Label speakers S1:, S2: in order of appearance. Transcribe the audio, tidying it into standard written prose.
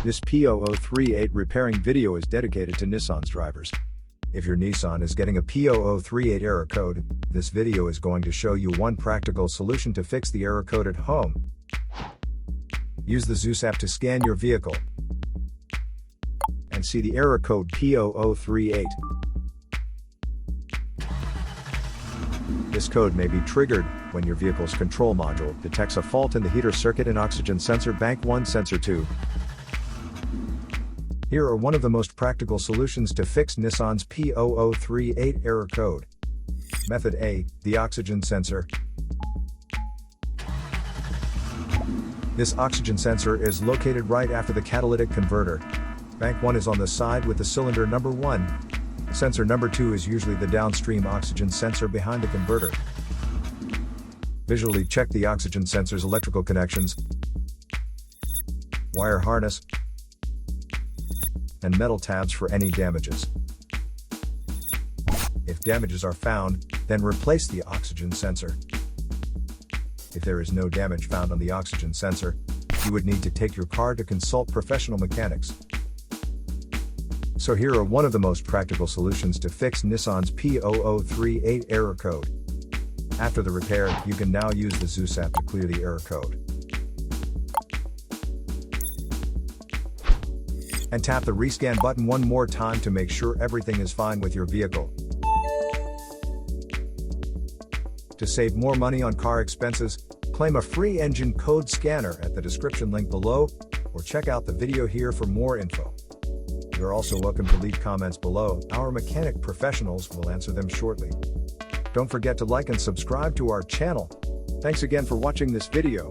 S1: This P0038 repairing video is dedicated to Nissan's drivers. If your Nissan is getting a P0038 error code, this video is going to show you one practical solution to fix the error code at home. Use the Zeus app to scan your vehicle and see the error code P0038. This code may be triggered when your vehicle's control module detects a fault in the heater circuit and oxygen sensor bank 1 sensor 2. Here are one of the most practical solutions to fix Nissan's P0038 error code. Method A, the oxygen sensor. This oxygen sensor is located right after the catalytic converter. Bank 1 is on the side with the cylinder number 1. Sensor number 2 is usually the downstream oxygen sensor behind the converter. Visually check the oxygen sensor's electrical connections, wire harness, and metal tabs for any damages. If damages are found, then replace the oxygen sensor. If there is no damage found on the oxygen sensor, you would need to take your car to consult professional mechanics. So here are one of the most practical solutions to fix Nissan's P0038 error code. After the repair, you can now use the Zeus app to clear the error code. And tap the rescan button one more time to make sure everything is fine with your vehicle. To save more money on car expenses, claim a free engine code scanner at the description link below, or check out the video here for more info. You're also welcome to leave comments below. Our mechanic professionals will answer them shortly. Don't forget to like and subscribe to our channel. Thanks again for watching this video.